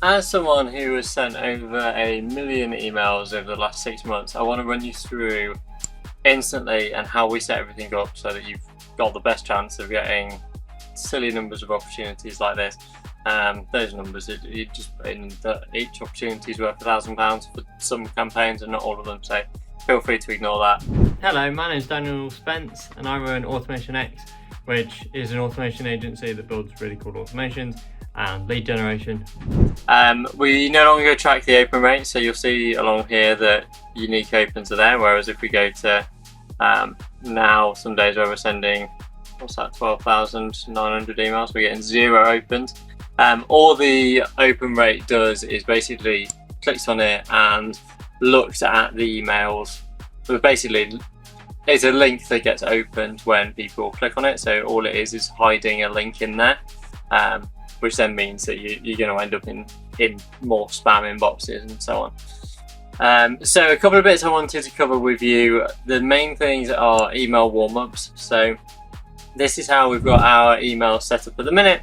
As someone who has sent over 1 million emails over the last 6 months, I want to run you through instantly and how we set everything up so that you've got the best chance of getting silly numbers of opportunities like this. Those numbers, you just put in that each opportunity is worth £1,000 for some campaigns and not all of them, so feel free to ignore that. Hello, my name is Daniel Spence and I run Automation X, which is an automation agency that builds really cool automations and lead generation. We no longer track the open rate, so you'll see along here that unique opens are there, whereas if we go to now, some days where we're sending, 12,900 emails, we're getting 0 opens. All the open rate does is basically clicks on it and looks at the emails. So basically it's a link that gets opened when people click on it, so all it is hiding a link in there, which then means that you're going to end up in more spam inboxes and so on. So a couple of bits I wanted to cover with you. The main things are email warm-ups. So this is how we've got our email set up at the minute.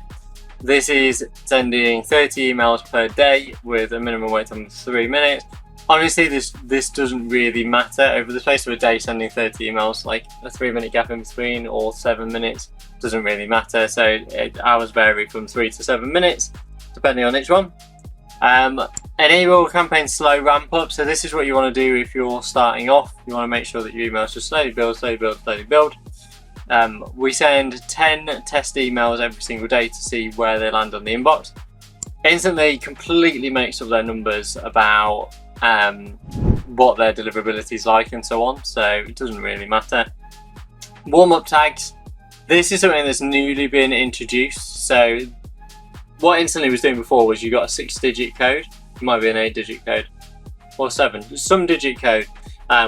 This is sending 30 emails per day with a minimum wait time of 3 minutes. Honestly, this doesn't really matter. Over the space of a day, sending 30 emails, like a 3-minute gap in between or 7 minutes, doesn't really matter. So hours vary from 3 to 7 minutes, depending on each one. Enable campaign slow ramp up. So this is what you want to do if you're starting off. You want to make sure that your emails just slowly build, slowly build, slowly build. We send 10 test emails every single day to see where they land on the inbox. Instantly completely makes up their numbers about what their deliverability is like and so on, so it doesn't really matter. Warm-up tags. This is something that's newly been introduced. So what Instantly was doing before was you got a 6-digit code, it might be an 8-digit code or 7, some digit code,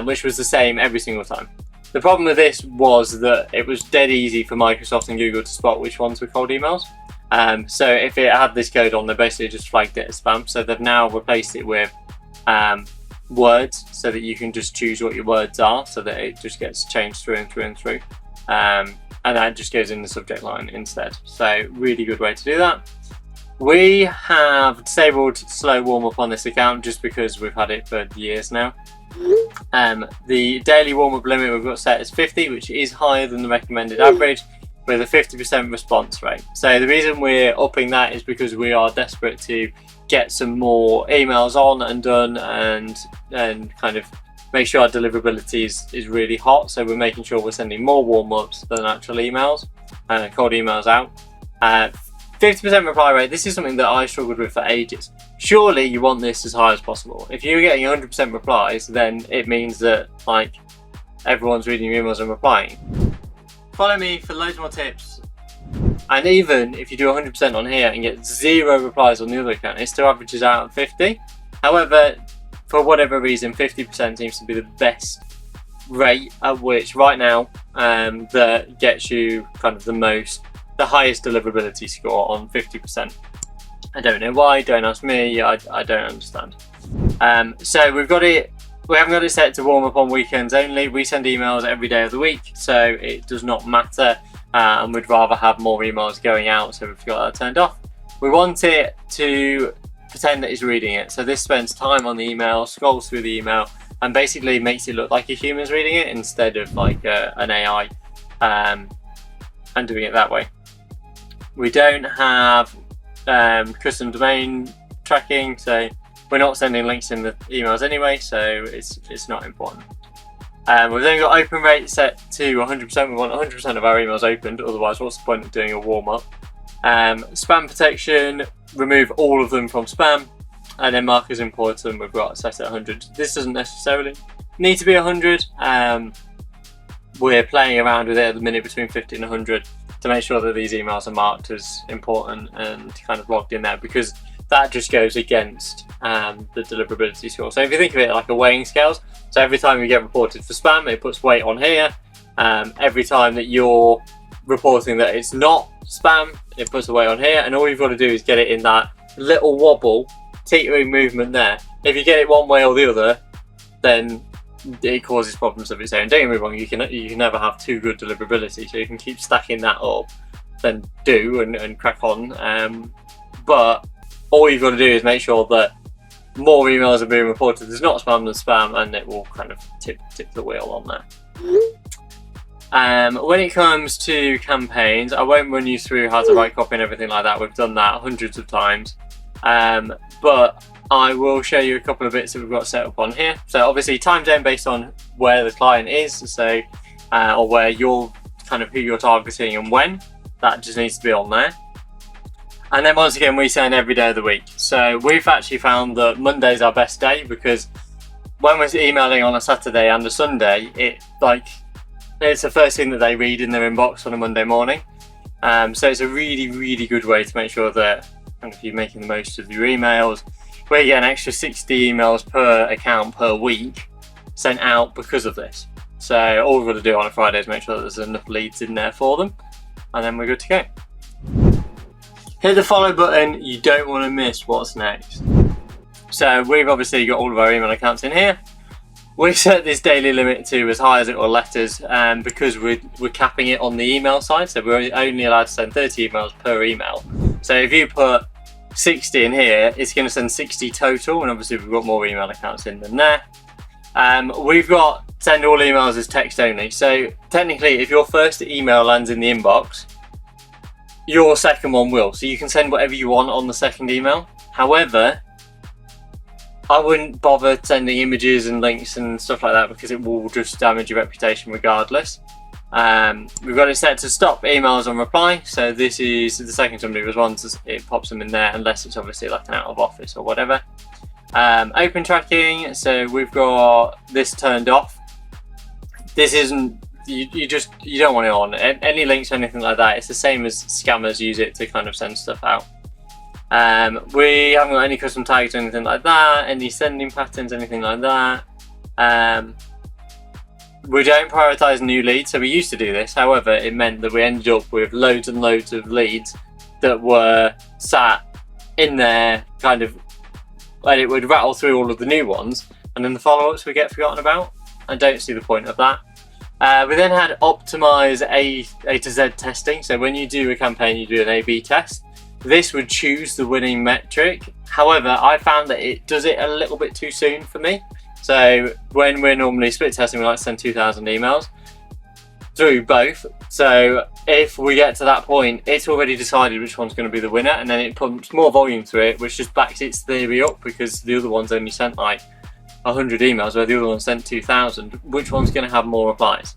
which was the same every single time. The problem with this was that it was dead easy for Microsoft and Google to spot which ones were cold emails. So if it had this code on, they basically just flagged it as spam. So they've now replaced it with words, so that you can just choose what your words are, so that it just gets changed through and through and through. And that just goes in the subject line instead. So really good way to do that. We have disabled slow warm-up on this account just because we've had it for years now. The daily warm-up limit we've got set as 50, which is higher than the recommended average, with a 50% response rate. So the reason we're upping that is because we are desperate to get some more emails on and done, and kind of make sure our deliverability is really hot. So we're making sure we're sending more warm-ups than actual emails, cold emails out. 50% reply rate. This is something that I struggled with for ages. Surely you want this as high as possible. If you're getting 100% replies, then it means that like everyone's reading your emails and replying. Follow me for loads more tips. And even if you do 100% on here and get 0 replies on the other account, it still averages out at 50. However, for whatever reason, 50% seems to be the best rate at which right now that gets you kind of the highest deliverability score on 50%. I don't know why, don't ask me, I don't understand. So we haven't got it set to warm up on weekends only. We send emails every day of the week, so it does not matter, and we'd rather have more emails going out, so we've got that turned off. We want it to pretend that it's reading it, so this spends time on the email, scrolls through the email, and basically makes it look like a human's reading it instead of like an AI, and doing it that way. We don't have custom domain tracking, so we're not sending links in the emails anyway, so it's not important. We've then got open rate set to 100%. We want 100% of our emails opened, otherwise what's the point of doing a warm-up? Spam protection, remove all of them from spam, and then mark as important we've got set at 100. This doesn't necessarily need to be 100. We're playing around with it at the minute between 50 and 100 to make sure that these emails are marked as important and kind of logged in there, because that just goes against the deliverability score. So if you think of it like a weighing scales, so every time you get reported for spam, it puts weight on here. Every time that you're reporting that it's not spam, it puts a weight on here, and all you've got to do is get it in that little wobble, teetering movement there. If you get it one way or the other, then it causes problems of its own. Don't get me wrong, you can never have too good deliverability, so you can keep stacking that up, then do and crack on. But all you've got to do is make sure that more emails are being reported as not spam than spam, and it will kind of tip the wheel on that. When it comes to campaigns, I won't run you through how to write copy and everything like that. We've done that hundreds of times. But I will show you a couple of bits that we've got set up on here. So obviously time zone based on where the client is, so or where you're kind of who you're targeting and when. That just needs to be on there. And then once again, we send every day of the week. So we've actually found that Monday's our best day, because when we're emailing on a Saturday and a Sunday, it's the first thing that they read in their inbox on a Monday morning. So it's a really good way to make sure that kind of you're making the most of your emails. We get an extra 60 emails per account per week sent out because of this. So all we've got to do on a Friday is make sure that there's enough leads in there for them, and then we're good to go. Hit the follow button, you don't want to miss what's next. So we've obviously got all of our email accounts in here. We set this daily limit to as high as it will let us, because we're capping it on the email side, so we're only allowed to send 30 emails per email. So if you put 60 in here, it's going to send 60 total, and obviously we've got more email accounts in than there. We've got send all emails as text only. So technically, if your first email lands in the inbox, your second one will. So you can send whatever you want on the second email. However, I wouldn't bother sending images and links and stuff like that, because it will just damage your reputation regardless. We've got it set to stop emails on reply. So this is the second somebody responds, it pops them in there, unless it's obviously like an out of office or whatever. Open tracking, so we've got this turned off. This isn't, you don't want it on. Any links or anything like that, it's the same as scammers use it to kind of send stuff out. We haven't got any custom tags or anything like that, any sending patterns, anything like that. We don't prioritize new leads, so we used to do this. However, it meant that we ended up with loads and loads of leads that were sat in there, kind of, and it would rattle through all of the new ones, and then the follow-ups would get forgotten about. I don't see the point of that. We then had optimize A to Z testing. So when you do a campaign, you do an A/B test. This would choose the winning metric. However, I found that it does it a little bit too soon for me. So when we're normally split testing, we like to send 2,000 emails through both. So if we get to that point, it's already decided which one's going to be the winner, and then it pumps more volume through it, which just backs its theory up, because the other one's only sent like 100 emails, where the other one sent 2,000. Which one's going to have more replies?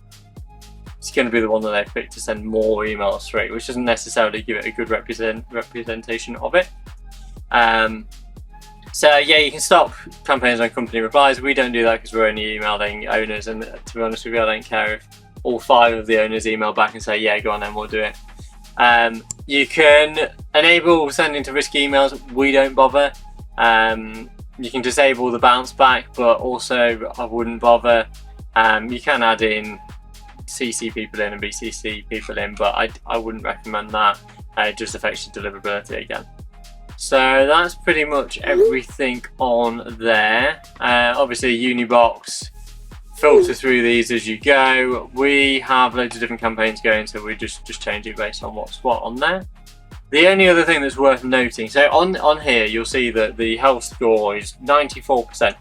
It's going to be the one that they pick to send more emails through, which doesn't necessarily give it a good representation of it. So yeah, you can stop campaigns on company replies. We don't do that because we're only emailing owners, and to be honest with you, I don't care if all 5 of the owners email back and say, yeah, go on then, we'll do it. You can enable sending to risky emails. We don't bother. You can disable the bounce back, but also I wouldn't bother. You can add in CC people in and BCC people in, but I wouldn't recommend that. It just affects your deliverability again. So that's pretty much everything on there. Obviously Unibox, filter through these as you go. We have loads of different campaigns going, so we just change it based on what's what on there. The only other thing that's worth noting, so on here you'll see that the health score is 94%,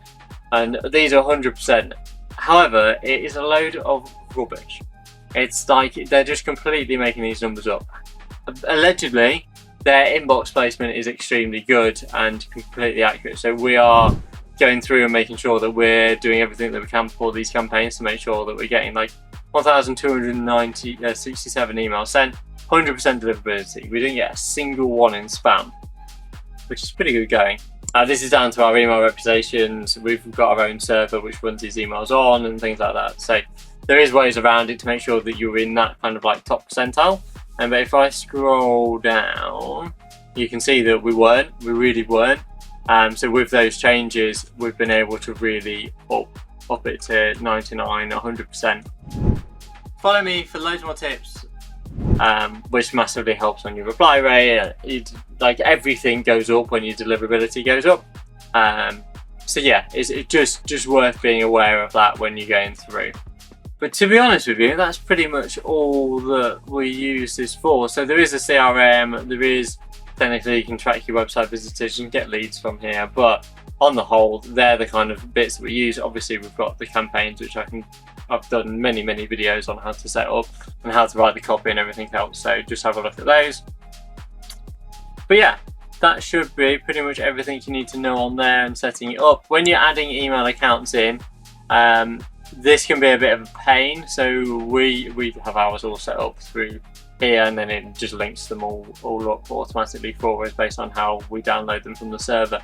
and these are 100%. However, it is a load of rubbish. It's like they're just completely making these numbers up. Allegedly, their inbox placement is extremely good and completely accurate. So we are going through and making sure that we're doing everything that we can for these campaigns to make sure that we're getting like 1,267 emails sent, 100% deliverability. We didn't get a single one in spam, which is pretty good going. This is down to our email reputations. We've got our own server which runs these emails on and things like that. So there is ways around it to make sure that you're in that kind of like top percentile. But if I scroll down, you can see that we really weren't. So with those changes, we've been able to really up it to 99, 100%. Follow me for loads more tips, which massively helps on your reply rate. Like everything goes up when your deliverability goes up. So yeah, it's just worth being aware of that when you're going through. But to be honest with you, that's pretty much all that we use this for. So there is a CRM, there is technically you can track your website visitors, you can get leads from here, but on the whole, they're the kind of bits that we use. Obviously, we've got the campaigns, which I've done many videos on how to set up and how to write the copy and everything else. So just have a look at those. But yeah, that should be pretty much everything you need to know on there and setting it up. When you're adding email accounts in, this can be a bit of a pain. So we have ours all set up through here, and then it just links them all up automatically for us based on how we download them from the server.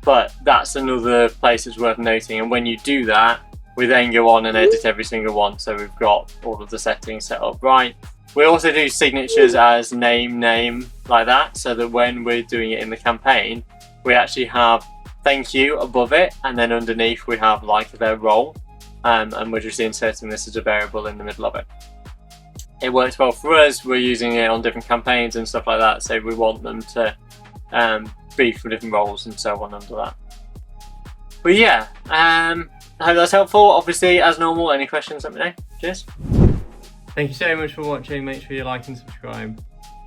But that's another place that's worth noting, and when you do that, we then go on and edit every single one, so we've got all of the settings set up right. We also do signatures as name like that, so that when we're doing it in the campaign, we actually have thank you above it, and then underneath we have like their role, and we're just inserting this as a variable in the middle of it. It works well for us. We're using it on different campaigns and stuff like that, so we want them to be for different roles and so on under that. But yeah, I hope that's helpful. Obviously, as normal, any questions, let me know. Cheers. Thank you so much for watching. Make sure you like and subscribe.